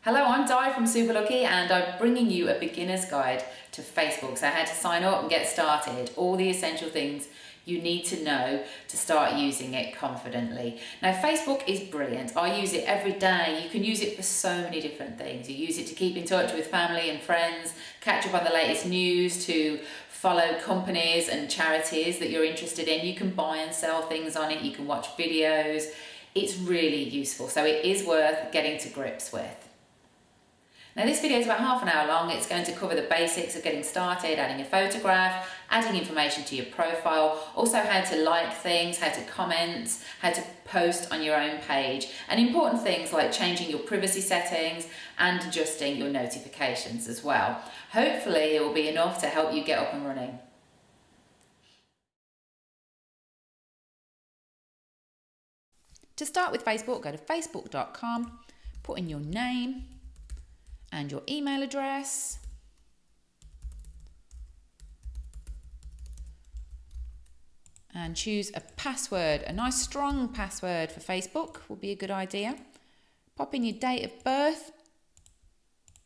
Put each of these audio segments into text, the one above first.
Hello, I'm Di from Super Lucky and I'm bringing you a beginner's guide to Facebook. So how to sign up and get started, all the essential things you need to know to start using it confidently. Now Facebook is brilliant. I use it every day. You can use it for so many different things. You use it to keep in touch with family and friends, catch up on the latest news, to follow companies and charities that you're interested in. You can buy and sell things on it. You can watch videos. It's really useful. So it is worth getting to grips with. Now this video is about half an hour long. It's going to cover the basics of getting started, adding a photograph, adding information to your profile, also how to like things, how to comment, how to post on your own page, and important things like changing your privacy settings and adjusting your notifications as well. Hopefully it will be enough to help you get up and running. To start with Facebook, go to facebook.com, put in your name and your email address. And choose a password. A nice strong password for Facebook would be a good idea. Pop in your date of birth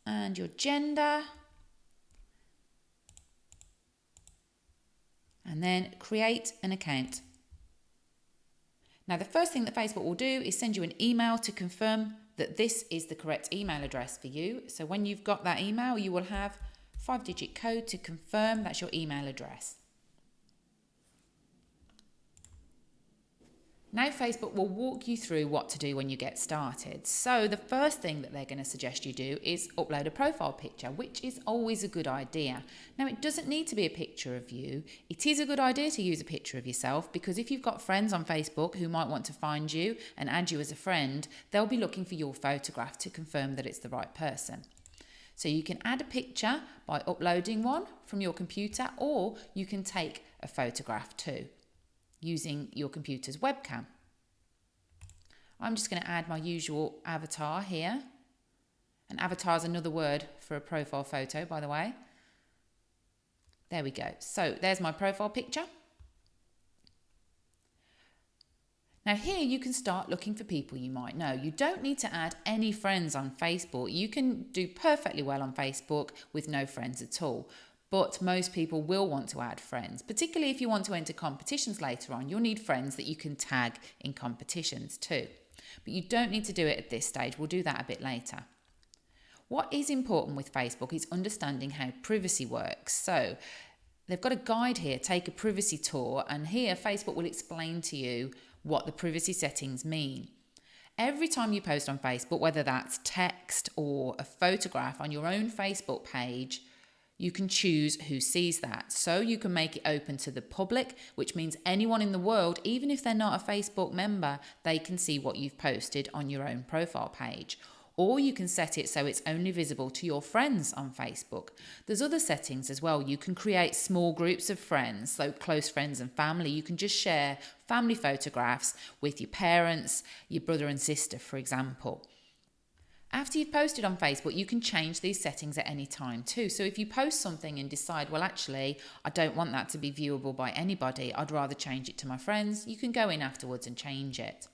and your gender. And then create an account. Now the first thing that Facebook will do is send you an email to confirm that this is the correct email address for you. So when you've got that email, you will have a 5-digit code to confirm that's your email address. Now Facebook will walk you through what to do when you get started. So the first thing that they're going to suggest you do is upload a profile picture, which is always a good idea. Now it doesn't need to be a picture of you. It is a good idea to use a picture of yourself because if you've got friends on Facebook who might want to find you and add you as a friend, they'll be looking for your photograph to confirm that it's the right person. So you can add a picture by uploading one from your computer, or you can take a photograph too, using your computer's webcam. I'm just going to add my usual avatar here. An avatar is another word for a profile photo, by the way. There we go. So there's my profile picture. Now here you can start looking for people you might know. You don't need to add any friends on Facebook. You can do perfectly well on Facebook with no friends at all. But most people will want to add friends, particularly if you want to enter competitions later on. You'll need friends that you can tag in competitions too. But you don't need to do it at this stage. We'll do that a bit later. What is important with Facebook is understanding how privacy works. So they've got a guide here, take a privacy tour, and here Facebook will explain to you what the privacy settings mean. Every time you post on Facebook, whether that's text or a photograph on your own Facebook page, you can choose who sees that. So you can make it open to the public, which means anyone in the world, even if they're not a Facebook member, they can see what you've posted on your own profile page. Or you can set it so it's only visible to your friends on Facebook. There's other settings as well. You can create small groups of friends, so close friends and family. You can just share family photographs with your parents, your brother and sister, for example. After you've posted on Facebook, you can change these settings at any time too. So if you post something and decide, well, actually, I don't want that to be viewable by anybody, I'd rather change it to my friends, you can go in afterwards and change it.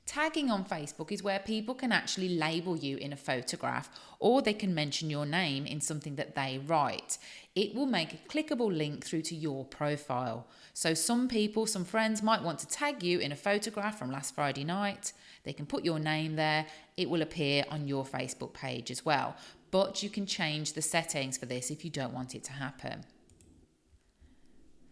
Tagging on Facebook is where people can actually label you in a photograph, or they can mention your name in something that they write. It will make a clickable link through to your profile. So some people, some friends might want to tag you in a photograph from last Friday night. They can put your name there. It will appear on your Facebook page as well. But you can change the settings for this if you don't want it to happen.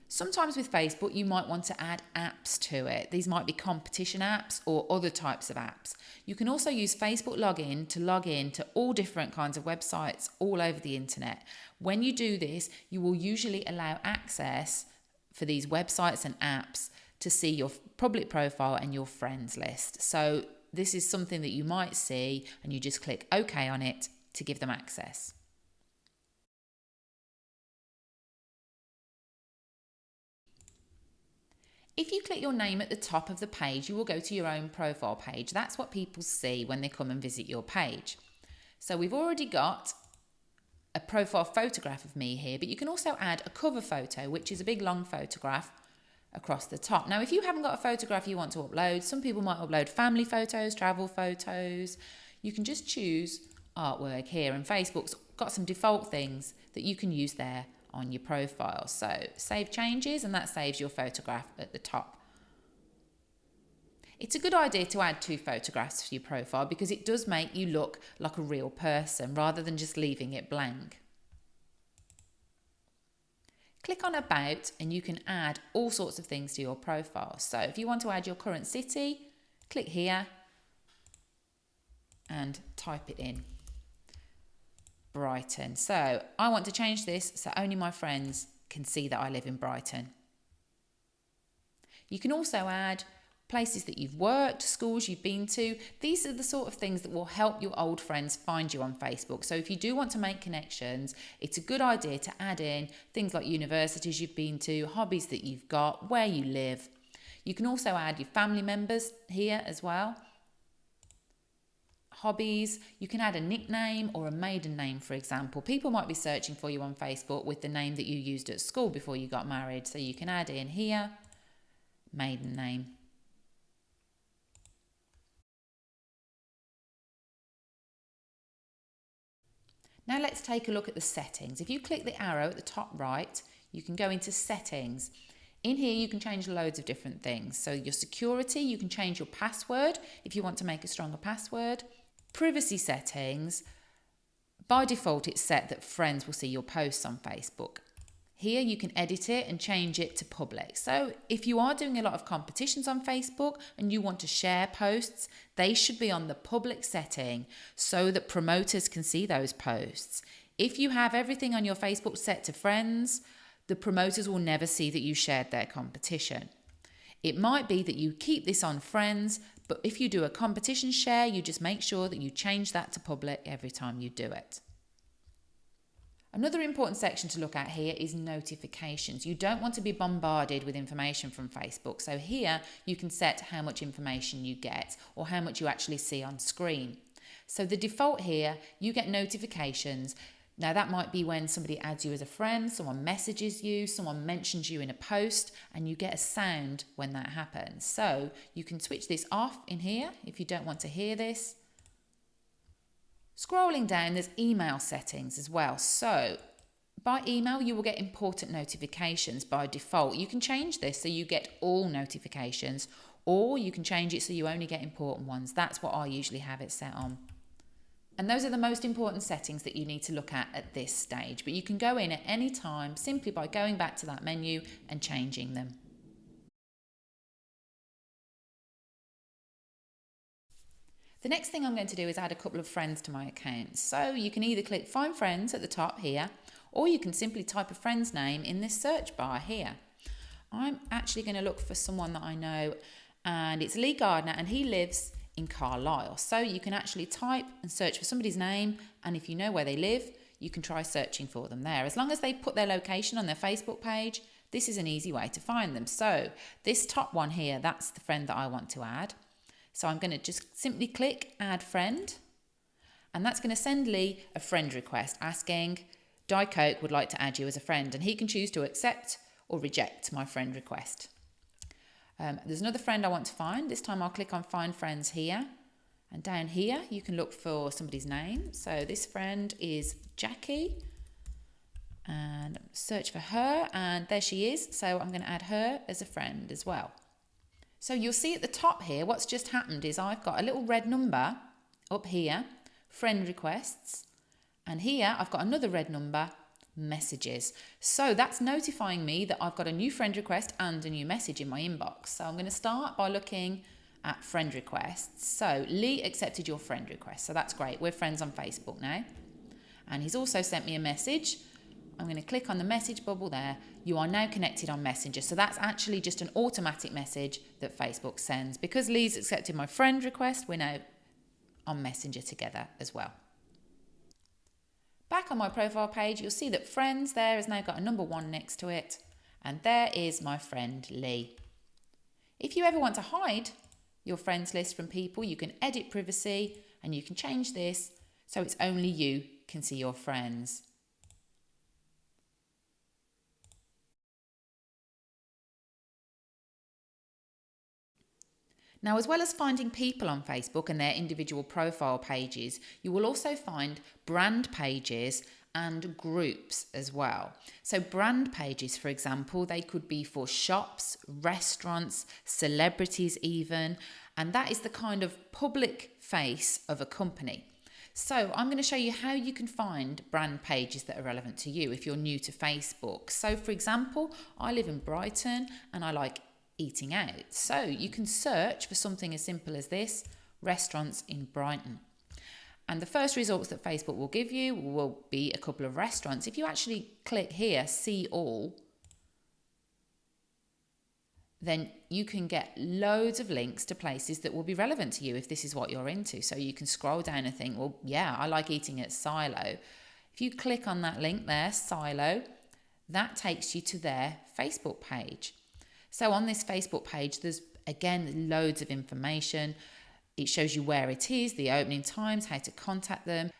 Sometimes with Facebook, you might want to add apps to it. These might be competition apps or other types of apps. You can also use Facebook login to log in to all different kinds of websites all over the internet. When you do this, you will usually allow access for these websites and apps to see your public profile and your friends list. So this is something that you might see and you just click OK on it to give them access. If you click your name at the top of the page, you will go to your own profile page. That's what people see when they come and visit your page. So we've already got a profile photograph of me here, but you can also add a cover photo, which is a big long photograph across the top. Now, if you haven't got a photograph you want to upload, some people might upload family photos, travel photos. you can just choose artwork here, and Facebook's got some default things that you can use there on your profile. So save changes, and that saves your photograph at the top. It's a good idea to add 2 photographs to your profile because it does make you look like a real person rather than just leaving it blank. Click on About and you can add all sorts of things to your profile. So if you want to add your current city, click here and type it in. Brighton. So I want to change this so only my friends can see that I live in Brighton. You can also add places that you've worked, schools you've been to. These are the sort of things that will help your old friends find you on Facebook. So if you do want to make connections, it's a good idea to add in things like universities you've been to, hobbies that you've got, where you live. You can also add your family members here as well. Hobbies, you can add a nickname or a maiden name, for example. People might be searching for you on Facebook with the name that you used at school before you got married. So you can add in here, maiden name. Now let's take a look at the settings. If you click the arrow at the top right, you can go into settings. In here, you can change loads of different things. So your security, you can change your password if you want to make a stronger password. Privacy settings, by default, it's set that friends will see your posts on Facebook. Here you can edit it and change it to public. So if you are doing a lot of competitions on Facebook and you want to share posts, they should be on the public setting so that promoters can see those posts. If you have everything on your Facebook set to friends, the promoters will never see that you shared their competition. It might be that you keep this on friends, but if you do a competition share, you just make sure that you change that to public every time you do it. Another important section to look at here is notifications. You don't want to be bombarded with information from Facebook. So here you can set how much information you get or how much you actually see on screen. So the default here, you get notifications. Now that might be when somebody adds you as a friend, someone messages you, someone mentions you in a post, and you get a sound when that happens. So you can switch this off in here if you don't want to hear this. Scrolling down, there's email settings as well. So by email, you will get important notifications by default. You can change this so you get all notifications, or you can change it so you only get important ones. That's what I usually have it set on. And those are the most important settings that you need to look at this stage. But you can go in at any time simply by going back to that menu and changing them. The next thing I'm going to do is add a couple of friends to my account. So you can either click Find Friends at the top here, or you can simply type a friend's name in this search bar here. I'm actually going to look for someone that I know, and it's Lee Gardner, and he lives in Carlisle. So you can actually type and search for somebody's name, and if you know where they live, you can try searching for them there. As long as they put their location on their Facebook page, this is an easy way to find them. So this top one here, that's the friend that I want to add. So I'm going to just simply click Add Friend, and that's going to send Lee a friend request asking, Di Coke would like to add you as a friend, and he can choose to accept or reject my friend request. There's another friend I want to find. This time I'll click on Find Friends here, and down here you can look for somebody's name. So this friend is Jackie, and search for her, and there she is. So I'm going to add her as a friend as well. So you'll see at the top here, what's just happened is I've got a little red number up here, friend requests, and here I've got another red number, messages. So that's notifying me that I've got a new friend request and a new message in my inbox. So I'm going to start by looking at friend requests. So Lee accepted your friend request. So that's great. We're friends on Facebook now. And he's also sent me a message. I'm going to click on the message bubble there. You are now connected on Messenger. So that's actually just an automatic message that Facebook sends. Because Lee's accepted my friend request, we're now on Messenger together as well. Back on my profile page, you'll see that friends there has now got a number 1 next to it. And there is my friend Lee. If you ever want to hide your friends list from people, you can edit privacy and you can change this so it's only you can see your friends. Now, as well as finding people on Facebook and their individual profile pages, you will also find brand pages and groups as well. So brand pages, for example, they could be for shops, restaurants, celebrities even, and that is the kind of public face of a company. So I'm going to show you how you can find brand pages that are relevant to you if you're new to Facebook. So for example, I live in Brighton and I like eating out. So you can search for something as simple as this, restaurants in Brighton. And the first results that Facebook will give you will be a couple of restaurants. If you actually click here, see all, then you can get loads of links to places that will be relevant to you if this is what you're into. So you can scroll down and think, well, yeah, I like eating at Silo. If you click on that link there, Silo, that takes you to their Facebook page. So on this Facebook page, there's again loads of information. It shows you where it is, the opening times, how to contact them.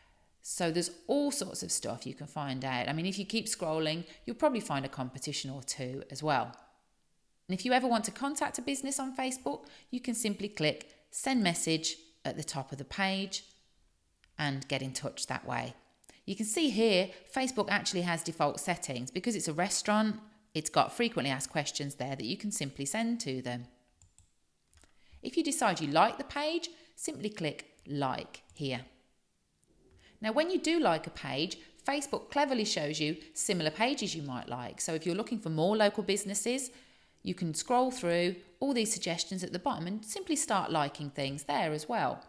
So there's all sorts of stuff you can find out. I mean, if you keep scrolling, you'll probably find a competition or two as well. And if you ever want to contact a business on Facebook, you can simply click send message at the top of the page and get in touch that way. You can see here, Facebook actually has default settings. Because it's a restaurant, it's got frequently asked questions there that you can simply send to them. If you decide you like the page, simply click like here. Now, when you do like a page, Facebook cleverly shows you similar pages you might like. So if you're looking for more local businesses, you can scroll through all these suggestions at the bottom and simply start liking things there as well.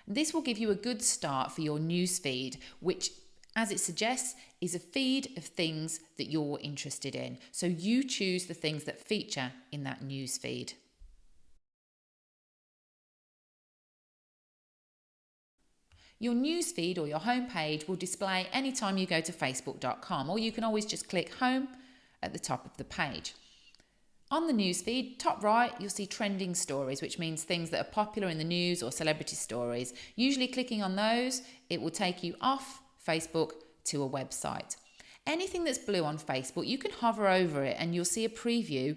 This will give you a good start for your news feed, which, as it suggests, is a feed of things that you're interested in. So you choose the things that feature in that news feed. Your newsfeed or your homepage will display anytime you go to facebook.com, or you can always just click home at the top of the page. On the newsfeed, top right, you'll see trending stories, which means things that are popular in the news or celebrity stories. Usually clicking on those, it will take you off Facebook to a website. Anything that's blue on Facebook, you can hover over it and you'll see a preview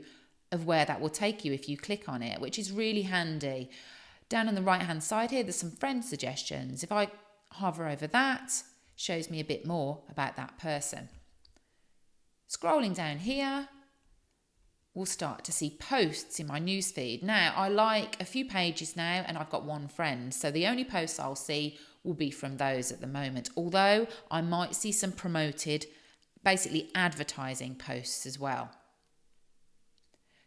of where that will take you if you click on it, which is really handy. Down on the right hand side here, there's some friend suggestions. If I hover over that, shows me a bit more about that person. Scrolling down here, we'll start to see posts in my newsfeed. Now, I like a few pages now and I've got one friend. So the only posts I'll see will be from those at the moment. Although I might see some promoted, basically advertising posts as well.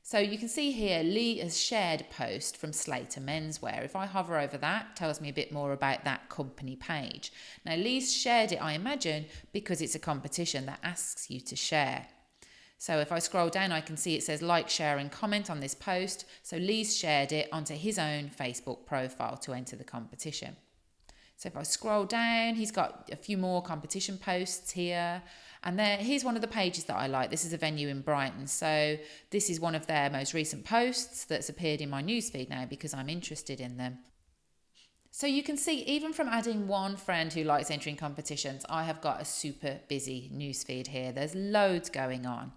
So you can see here, Lee has shared a post from Slater Menswear. If I hover over that, it tells me a bit more about that company page. Now, Lee's shared it, I imagine, because it's a competition that asks you to share. So if I scroll down, I can see it says like, share and comment on this post. So Lee's shared it onto his own Facebook profile to enter the competition. So if I scroll down, he's got a few more competition posts here. And here's one of the pages that I like. This is a venue in Brighton. So this is one of their most recent posts that's appeared in my newsfeed now because I'm interested in them. So you can see, even from adding one friend who likes entering competitions, I have got a super busy newsfeed here. There's loads going on.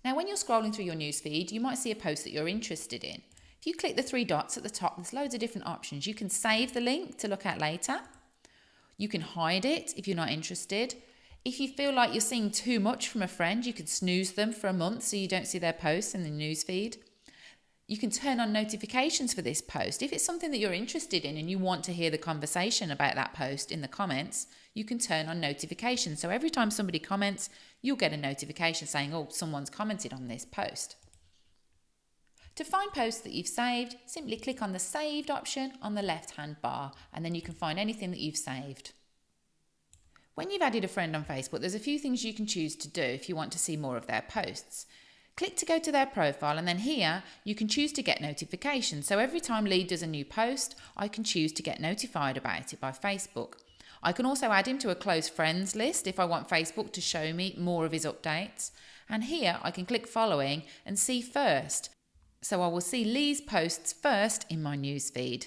Now, when you're scrolling through your newsfeed, you might see a post that you're interested in. If you click the three dots at the top, there's loads of different options. You can save the link to look at later. You can hide it if you're not interested. If you feel like you're seeing too much from a friend, you could snooze them for a month so you don't see their posts in the newsfeed. You can turn on notifications for this post. If it's something that you're interested in and you want to hear the conversation about that post in the comments, you can turn on notifications. So every time somebody comments, you'll get a notification saying, oh, someone's commented on this post. To find posts that you've saved, simply click on the saved option on the left-hand bar, and then you can find anything that you've saved. When you've added a friend on Facebook, there's a few things you can choose to do if you want to see more of their posts. Click to go to their profile, and then here you can choose to get notifications. So every time Lee does a new post, I can choose to get notified about it by Facebook. I can also add him to a close friends list if I want Facebook to show me more of his updates. And here I can click following and see first. So I will see Lee's posts first in my newsfeed.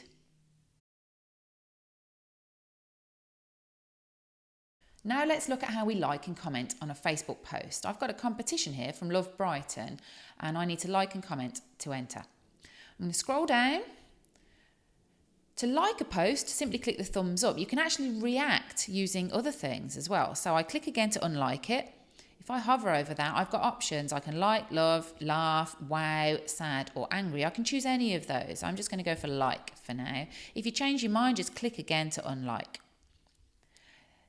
Now let's look at how we like and comment on a Facebook post. I've got a competition here from Love Brighton and I need to like and comment to enter. I'm going to scroll down. To like a post, simply click the thumbs up. You can actually react using other things as well. So I click again to unlike it. If I hover over that, I've got options. I can like, love, laugh, wow, sad, or angry. I can choose any of those. I'm just going to go for like for now. If you change your mind, just click again to unlike.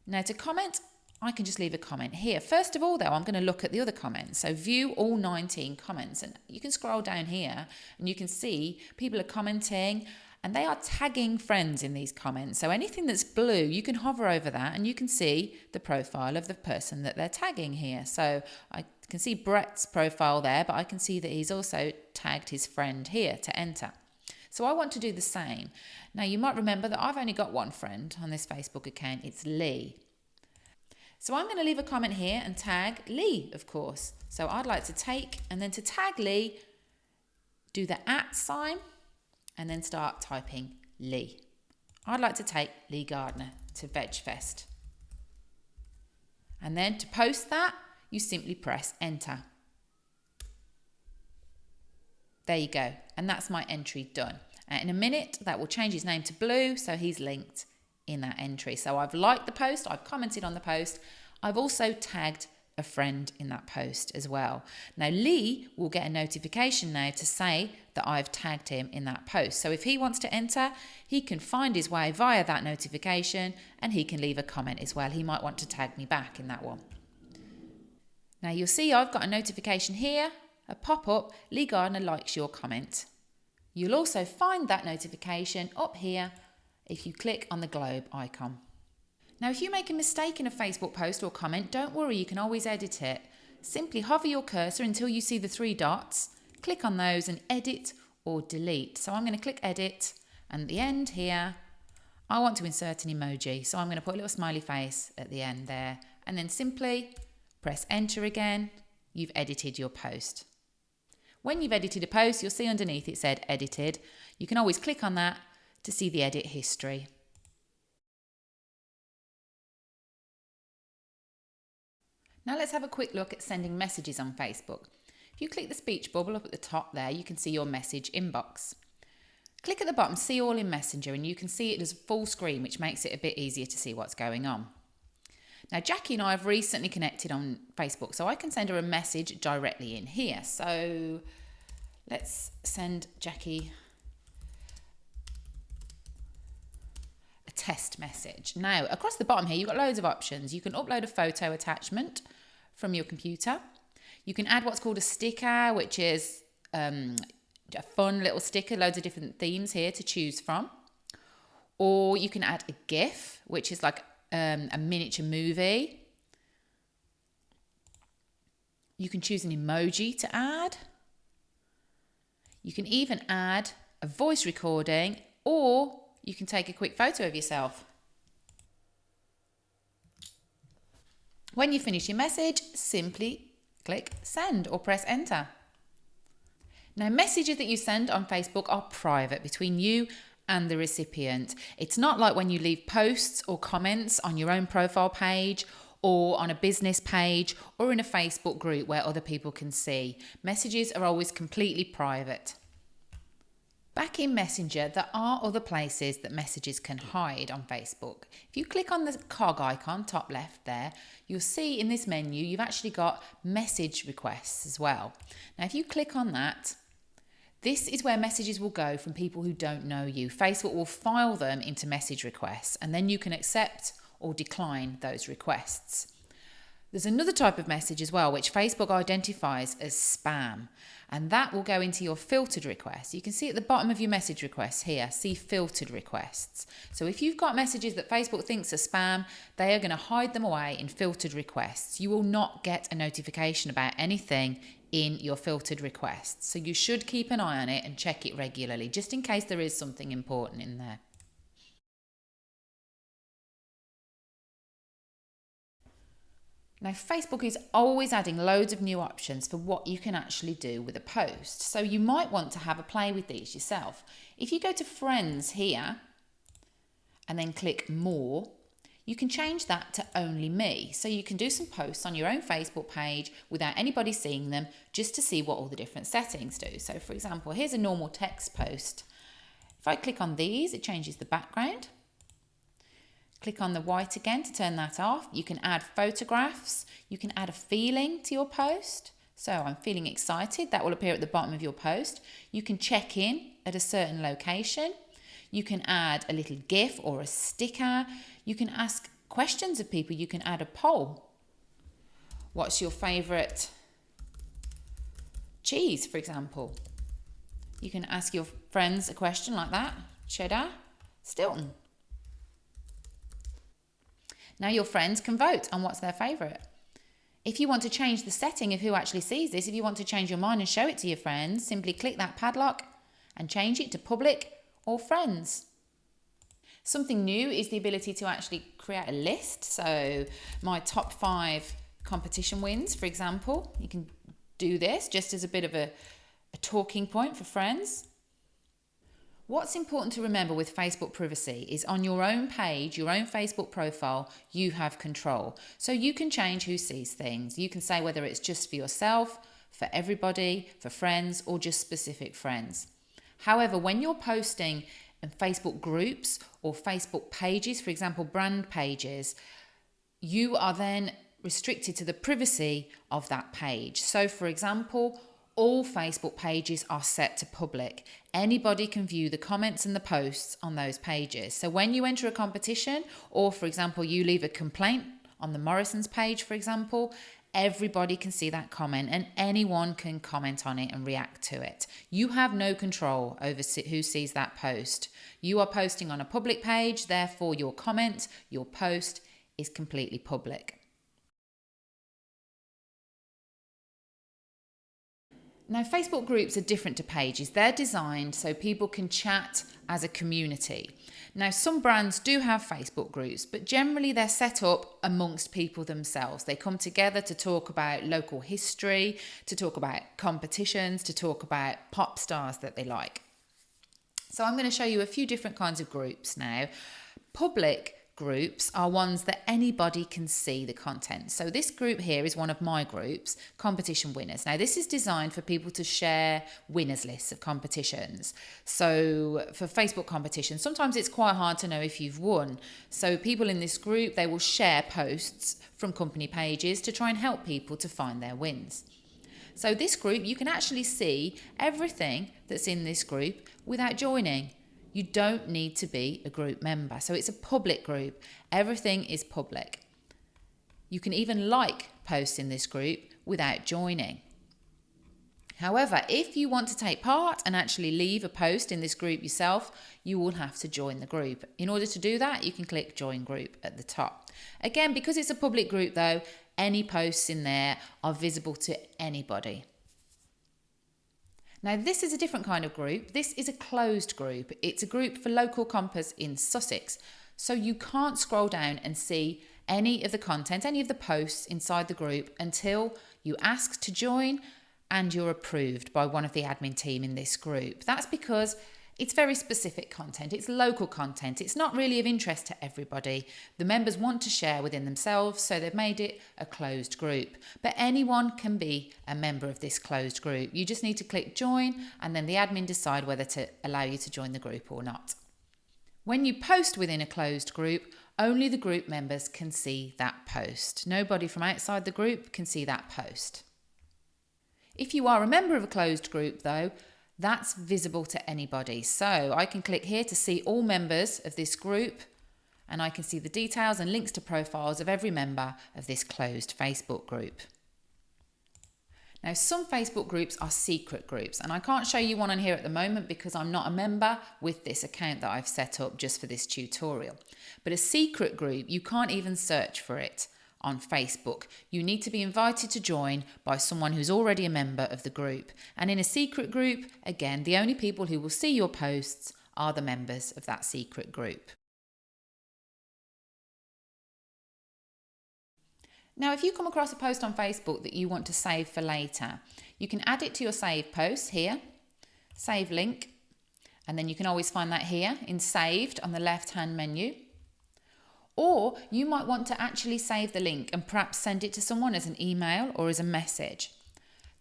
Now to comment, I can just leave a comment here. First of all, though, I'm going to look at the other comments. So view all 19 comments, and you can scroll down here and you can see people are commenting and they are tagging friends in these comments. So anything that's blue, you can hover over that and you can see the profile of the person that they're tagging here. So I can see Brett's profile there, but I can see that he's also tagged his friend here to enter. So I want to do the same. Now you might remember that I've only got one friend on this Facebook account. It's Lee. So I'm going to leave a comment here and tag Lee, of course. So I'd like to take, and then to tag Lee, do the @ sign and then start typing Lee. I'd like to take Lee Gardner to VegFest. And then to post that, you simply press enter. There you go. And that's my entry done. And in a minute, that will change his name to Blue, so he's linked in that entry. So I've liked the post, I've commented on the post, I've also tagged a friend in that post as well. Now Lee will get a notification now to say that I've tagged him in that post. So if he wants to enter, he can find his way via that notification and he can leave a comment as well. He might want to tag me back in that one. Now you'll see I've got a notification here, a pop-up, Lee Gardner likes your comment. You'll also find that notification up here if you click on the globe icon. Now, if you make a mistake in a Facebook post or comment, don't worry, you can always edit it. Simply hover your cursor until you see the 3 dots, click on those and edit or delete. So I'm going to click edit, and at the end here, I want to insert an emoji. So I'm going to put a little smiley face at the end there, and then simply press enter again. You've edited your post. When you've edited a post, you'll see underneath it said edited. You can always click on that to see the edit history. Now let's have a quick look at sending messages on Facebook. If you click the speech bubble up at the top there, you can see your message inbox. Click at the bottom, see all in Messenger, and you can see it as full screen, which makes it a bit easier to see what's going on. Now Jackie and I have recently connected on Facebook, so I can send her a message directly in here. So let's send Jackie a test message. Now across the bottom here, you've got loads of options. You can upload a photo attachment from your computer. You can add what's called a sticker, which is a fun little sticker, loads of different themes here to choose from. Or you can add a GIF, which is like a miniature movie. You can choose an emoji to add. You can even add a voice recording, or you can take a quick photo of yourself. When you finish your message, simply click send or press enter. Now, messages that you send on Facebook are private between you and the recipient. It's not like when you leave posts or comments on your own profile page or on a business page or in a Facebook group where other people can see. Messages are always completely private. Back in Messenger, there are other places that messages can hide on Facebook. If you click on the cog icon, top left there, you'll see in this menu, you've actually got message requests as well. Now, if you click on that, this is where messages will go from people who don't know you. Facebook will file them into message requests, and then you can accept or decline those requests. There's another type of message as well, which Facebook identifies as spam, and that will go into your filtered requests. You can see at the bottom of your message requests here, see filtered requests. So if you've got messages that Facebook thinks are spam, they are going to hide them away in filtered requests. You will not get a notification about anything in your filtered requests. So you should keep an eye on it and check it regularly, just in case there is something important in there. Now, Facebook is always adding loads of new options for what you can actually do with a post. So you might want to have a play with these yourself. If you go to Friends here and then click More, you can change that to only me. So you can do some posts on your own Facebook page without anybody seeing them, just to see what all the different settings do. So for example, here's a normal text post. If I click on these, it changes the background. Click on the white again to turn that off. You can add photographs. You can add a feeling to your post. So I'm feeling excited. That will appear at the bottom of your post. You can check in at a certain location. You can add a little GIF or a sticker. You can ask questions of people. You can add a poll. What's your favourite cheese, for example? You can ask your friends a question like that. Cheddar, Stilton. Now your friends can vote on what's their favourite. If you want to change the setting of who actually sees this, if you want to change your mind and show it to your friends, simply click that padlock and change it to public or friends. Something new is the ability to actually create a list. So my top 5 competition wins, for example. You can do this just as a bit of a talking point for friends. What's important to remember with Facebook privacy is on your own page, your own Facebook profile, you have control. So you can change who sees things. You can say whether it's just for yourself, for everybody, for friends, or just specific friends. However, when you're posting in Facebook groups or Facebook pages, for example, brand pages, you are then restricted to the privacy of that page. So for example, all Facebook pages are set to public. Anybody can view the comments and the posts on those pages. So when you enter a competition, or for example, you leave a complaint on the Morrison's page, for example, everybody can see that comment and anyone can comment on it and react to it. You have no control over who sees that post. You are posting on a public page, therefore your comment, your post is completely public. Now, Facebook groups are different to pages. They're designed so people can chat as a community. Now, some brands do have Facebook groups, but generally they're set up amongst people themselves. They come together to talk about local history, to talk about competitions, to talk about pop stars that they like. So I'm going to show you a few different kinds of groups now. Public groups are ones that anybody can see the content. So this group here is one of my groups, competition winners. Now this is designed for people to share winners lists of competitions. So for Facebook competitions, sometimes it's quite hard to know if you've won. So people in this group, they will share posts from company pages to try and help people to find their wins. So this group, you can actually see everything that's in this group without joining. You don't need to be a group member. So it's a public group. Everything is public. You can even like posts in this group without joining. However, if you want to take part and actually leave a post in this group yourself, you will have to join the group. In order to do that, you can click Join Group at the top. Again, because it's a public group though, any posts in there are visible to anybody. Now, this is a different kind of group. This is a closed group. It's a group for local compers in Sussex. So you can't scroll down and see any of the content, any of the posts inside the group until you ask to join and you're approved by one of the admin team in this group. That's because it's very specific content. It's local content. It's not really of interest to everybody. The members want to share within themselves, so they've made it a closed group. But anyone can be a member of this closed group. You just need to click join and then the admin decide whether to allow you to join the group or not. When you post within a closed group, only the group members can see that post. Nobody from outside the group can see that post. If you are a member of a closed group though, that's visible to anybody. So I can click here to see all members of this group and I can see the details and links to profiles of every member of this closed Facebook group. Now, some Facebook groups are secret groups and I can't show you one on here at the moment because I'm not a member with this account that I've set up just for this tutorial. But a secret group, you can't even search for it on Facebook. You need to be invited to join by someone who's already a member of the group. And in a secret group, again, the only people who will see your posts are the members of that secret group. Now, if you come across a post on Facebook that you want to save for later, you can add it to your save posts here, save link, and then you can always find that here in saved on the left-hand menu. Or you might want to actually save the link and perhaps send it to someone as an email or as a message.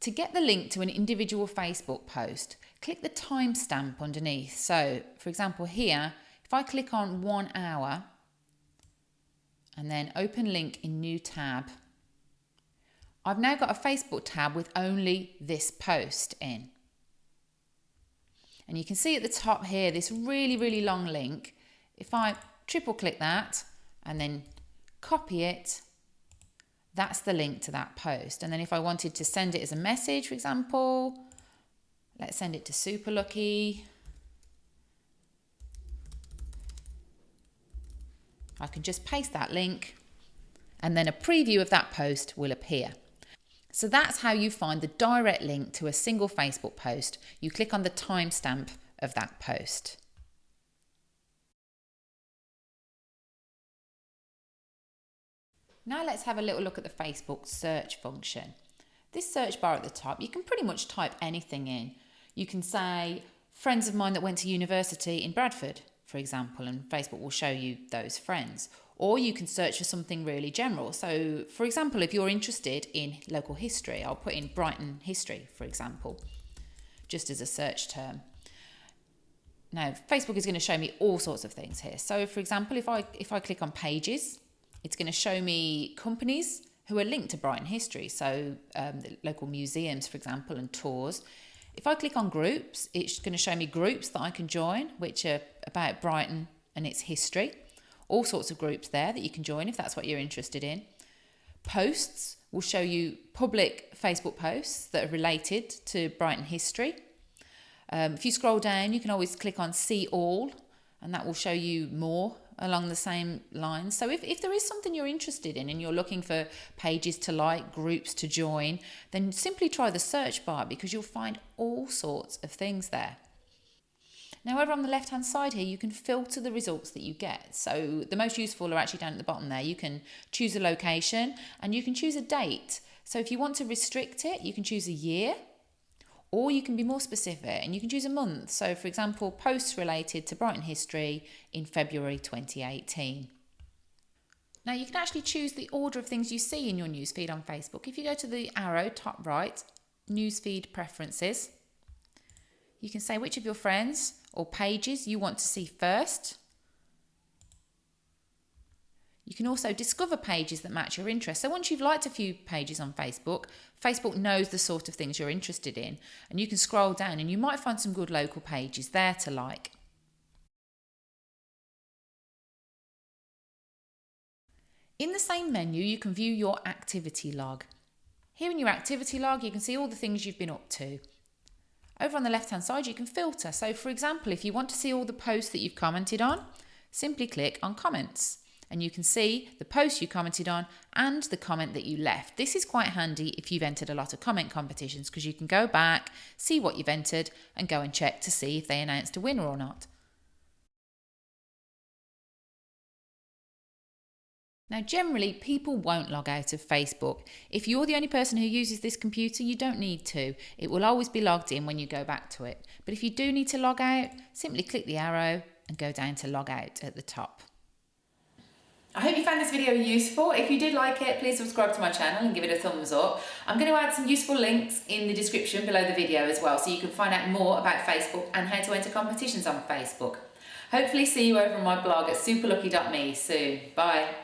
To get the link to an individual Facebook post, click the timestamp underneath. So, for example, here, if I click on 1 hour and then open link in new tab, I've now got a Facebook tab with only this post in. And you can see at the top here, this really, really long link. If I triple click that and then copy it, that's the link to that post. And then if I wanted to send it as a message, for example, let's send it to Super Lucky. I can just paste that link and then a preview of that post will appear. So that's how you find the direct link to a single Facebook post. You click on the timestamp of that post. Now let's have a little look at the Facebook search function. This search bar at the top, you can pretty much type anything in. You can say, friends of mine that went to university in Bradford, for example, and Facebook will show you those friends. Or you can search for something really general. So, for example, if you're interested in local history, I'll put in Brighton history, for example, just as a search term. Now, Facebook is going to show me all sorts of things here. So, for example, if I click on pages, it's going to show me companies who are linked to Brighton history. So, the local museums, for example, and tours. If I click on groups, it's going to show me groups that I can join, which are about Brighton and its history. All sorts of groups there that you can join if that's what you're interested in. Posts will show you public Facebook posts that are related to Brighton history. If you scroll down, you can always click on See All, and that will show you more along the same lines. So if there is something you're interested in and you're looking for pages to like, groups to join, then simply try the search bar because you'll find all sorts of things there. Now over on the left hand side here, you can filter the results that you get. So the most useful are actually down at the bottom there. You can choose a location and you can choose a date. So if you want to restrict it, you can choose a year, or you can be more specific and you can choose a month. So for example, posts related to Brighton history in February 2018. Now you can actually choose the order of things you see in your newsfeed on Facebook. If you go to the arrow top right, newsfeed preferences, you can say which of your friends or pages you want to see first. You can also discover pages that match your interests. So once you've liked a few pages on Facebook, Facebook knows the sort of things you're interested in, and you can scroll down and you might find some good local pages there to like. In the same menu, you can view your activity log. Here in your activity log, you can see all the things you've been up to. Over on the left hand side, you can filter. So for example, if you want to see all the posts that you've commented on, simply click on comments and you can see the post you commented on and the comment that you left. This is quite handy if you've entered a lot of comment competitions because you can go back, see what you've entered and go and check to see if they announced a winner or not. Now, generally, people won't log out of Facebook. If you're the only person who uses this computer, you don't need to. It will always be logged in when you go back to it. But if you do need to log out, simply click the arrow and go down to log out at the top. I hope you found this video useful. If you did like it, please subscribe to my channel and give it a thumbs up. I'm going to add some useful links in the description below the video as well, so you can find out more about Facebook and how to enter competitions on Facebook. Hopefully see you over on my blog at superlucky.me soon. Bye.